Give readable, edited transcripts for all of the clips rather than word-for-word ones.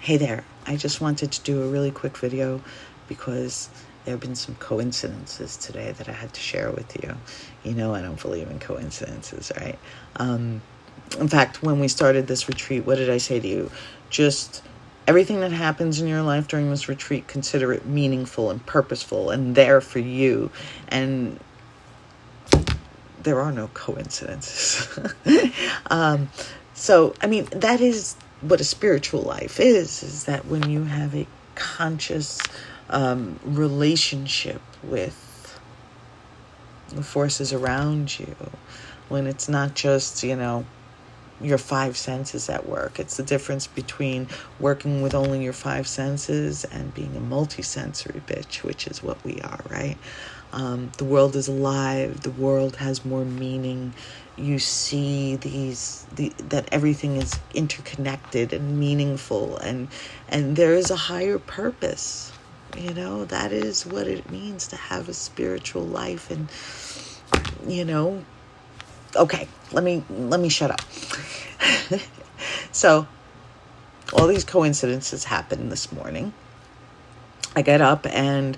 Hey there, I just wanted to do a really quick video because there have been some coincidences today that I had to share with you. You know I don't believe in coincidences, right? In fact, when we started this retreat, what did I say to you? Just everything that happens in your life during this retreat, consider it meaningful and purposeful and there for you. And there are no coincidences. So, I mean, that is what a spiritual life is that when you have a conscious relationship with the forces around you, when it's not just, your five senses at work. It's the difference between working with only your five senses and being a multi-sensory bitch, which is what we are, right? The world is alive. The world has more meaning. You see that everything is interconnected and meaningful, and there is a higher purpose. That is what it means to have a spiritual life. And okay, let me shut up. So all these coincidences happened this morning. I get up and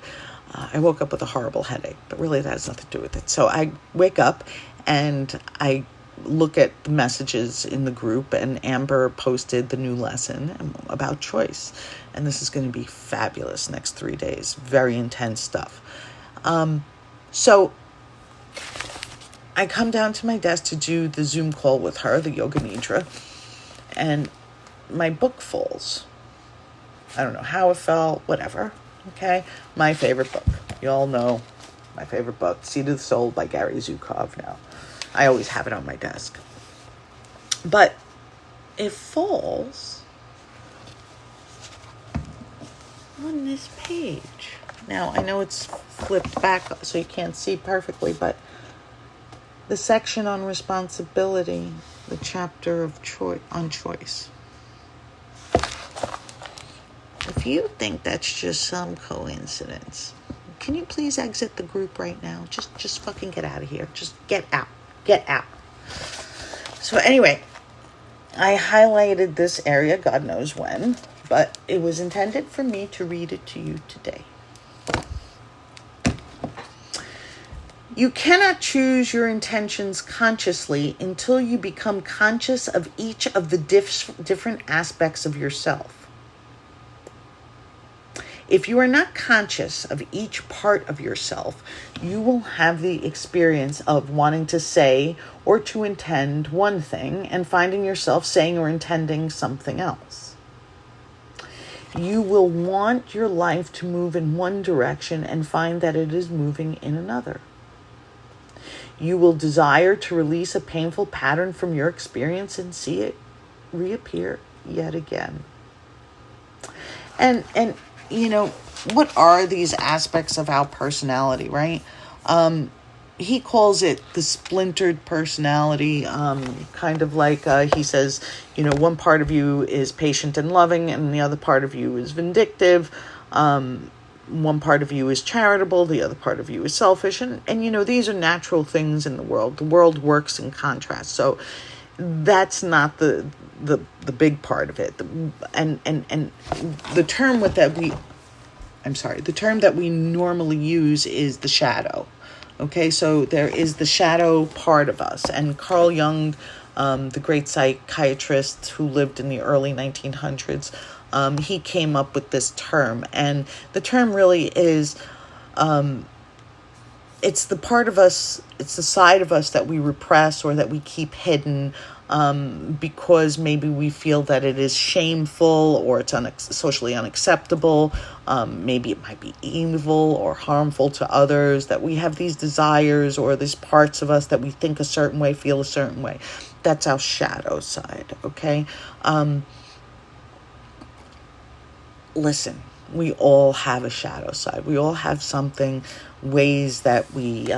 I woke up with a horrible headache, but really that has nothing to do with it. So I wake up and I look at the messages in the group, and Amber posted the new lesson about choice. And this is going to be fabulous next 3 days. Very intense stuff. So I come down to my desk to do the Zoom call with her, the Yoga Nidra, and my book falls. I don't know how it fell, whatever. Okay, my favorite book. You all know my favorite book, Seed of the Soul by Gary Zukov now. I always have it on my desk. But it falls on this page. Now, I know it's flipped back so you can't see perfectly, but the section on responsibility, the chapter of on choice. If you think that's just some coincidence, can you please exit the group right now? Just fucking get out of here. Just get out. Get out. So anyway, I highlighted this area, God knows when, but it was intended for me to read it to you today. You cannot choose your intentions consciously until you become conscious of each of the different aspects of yourself. If you are not conscious of each part of yourself, you will have the experience of wanting to say or to intend one thing and finding yourself saying or intending something else. You will want your life to move in one direction and find that it is moving in another. You will desire to release a painful pattern from your experience and see it reappear yet again. And what are these aspects of our personality, right? He calls it the splintered personality, kind of like he says, one part of you is patient and loving, and the other part of you is vindictive. One part of you is charitable, the other part of you is selfish. And these are natural things in the world. The world works in contrast. So that's not the big part of it. And the term the term that we normally use is the shadow. Okay, so there is the shadow part of us. And Carl Jung, the great psychiatrist who lived in the early 1900s, he came up with this term. And the term really is, it's the part of us, it's the side of us that we repress or that we keep hidden because maybe we feel that it is shameful or it's socially unacceptable. Maybe it might be evil or harmful to others, that we have these desires or these parts of us that we think a certain way, feel a certain way. That's our shadow side, okay? Listen, we all have a shadow side. We all have something, ways that we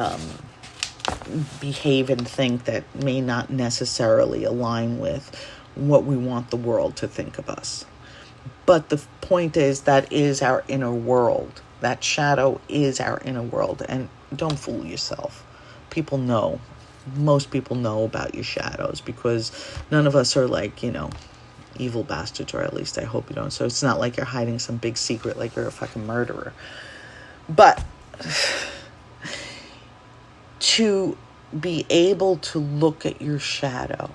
behave and think that may not necessarily align with what we want the world to think of us. But the point is, that is our inner world. That shadow is our inner world. And don't fool yourself. People know. Most people know about your shadows because none of us are like, evil bastards, or at least I hope you don't. So it's not like you're hiding some big secret like you're a fucking murderer. But to be able to look at your shadow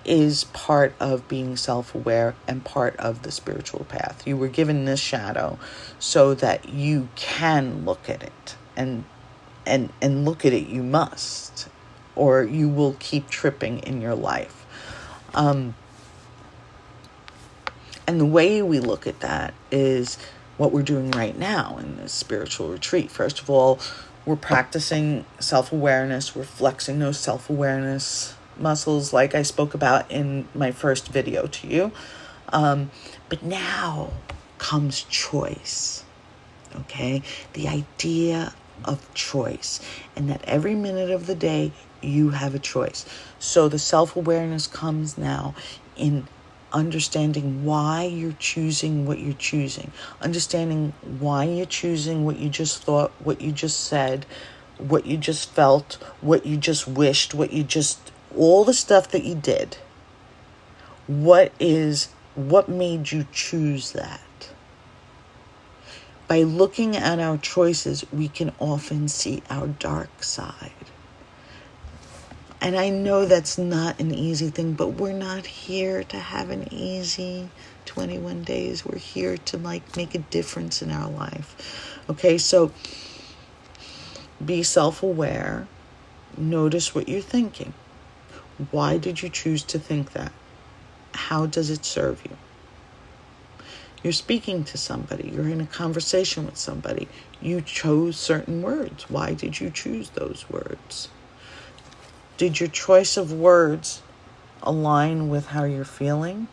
is part of being self-aware and part of the spiritual path. You were given this shadow so that you can look at it, and look at it you must, or you will keep tripping in your life. And the way we look at that is what we're doing right now in this spiritual retreat. First of all, we're practicing self-awareness. We're flexing those self-awareness muscles like I spoke about in my first video to you. But now comes choice. Okay? The idea of choice. And that every minute of the day, you have a choice. So the self-awareness comes now in understanding why you're choosing what you're choosing. Understanding why you're choosing what you just thought, what you just said, what you just felt, what you just wished, all the stuff that you did. What made you choose that? By looking at our choices, we can often see our dark side. And I know that's not an easy thing, but we're not here to have an easy 21 days. We're here to make a difference in our life. Okay, so be self-aware. Notice what you're thinking. Why did you choose to think that? How does it serve you? You're speaking to somebody. You're in a conversation with somebody. You chose certain words. Why did you choose those words? Did your choice of words align with how you're feeling?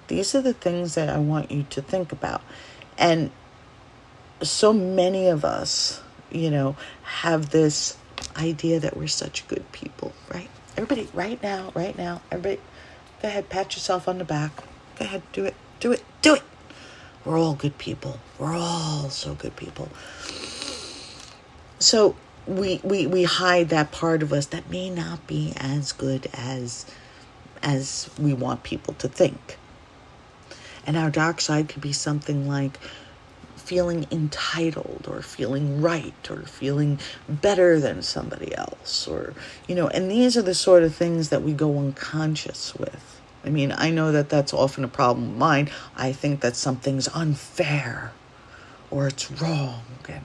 These are the things that I want you to think about. And so many of us, have this idea that we're such good people, right? Everybody, right now, everybody, go ahead, pat yourself on the back. Go ahead, do it. We're all good people. We're all so good people. So we hide that part of us that may not be as good as we want people to think. And our dark side could be something like feeling entitled, or feeling right, or feeling better than somebody else, or, and these are the sort of things that we go unconscious with. I mean, I know that that's often a problem of mine. I think that something's unfair, or it's wrong, and,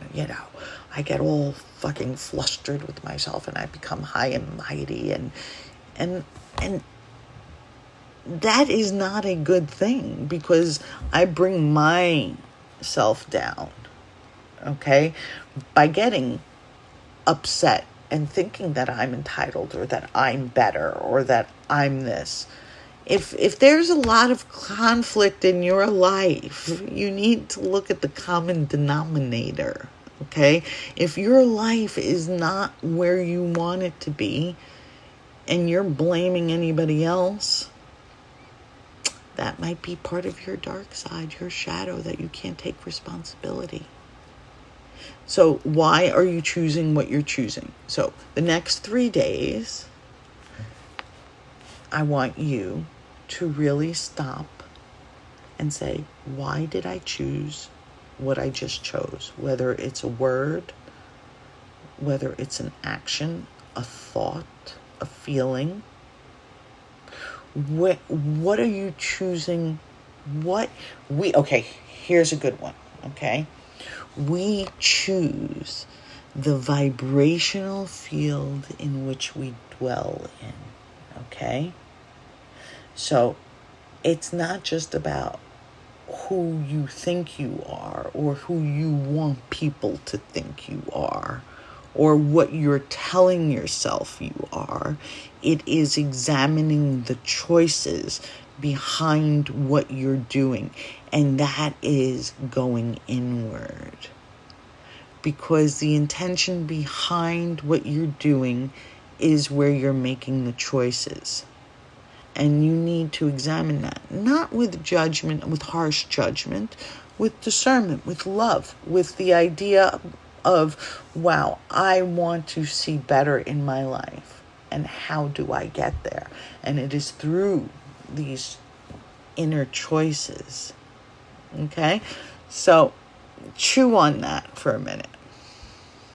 I get all fucking flustered with myself, and I become high and mighty, and that is not a good thing, because I bring myself down, okay, by getting upset and thinking that I'm entitled, or that I'm better, or that I'm this. If there's a lot of conflict in your life, you need to look at the common denominator, okay? If your life is not where you want it to be, and you're blaming anybody else, that might be part of your dark side, your shadow, that you can't take responsibility. So why are you choosing what you're choosing? So the next 3 days, I want you to really stop and say, why did I choose what I just chose? Whether it's a word, whether it's an action, a thought, a feeling. What are you choosing? Okay, here's a good one, okay? We choose the vibrational field in which we dwell in, okay? So it's not just about who you think you are, or who you want people to think you are, or what you're telling yourself you are. It is examining the choices behind what you're doing, and that is going inward. Because the intention behind what you're doing is where you're making the choices. And you need to examine that, not with judgment, with harsh judgment, with discernment, with love, with the idea of, wow, I want to see better in my life. and how do I get there? And it is through these inner choices. Okay? So chew on that for a minute.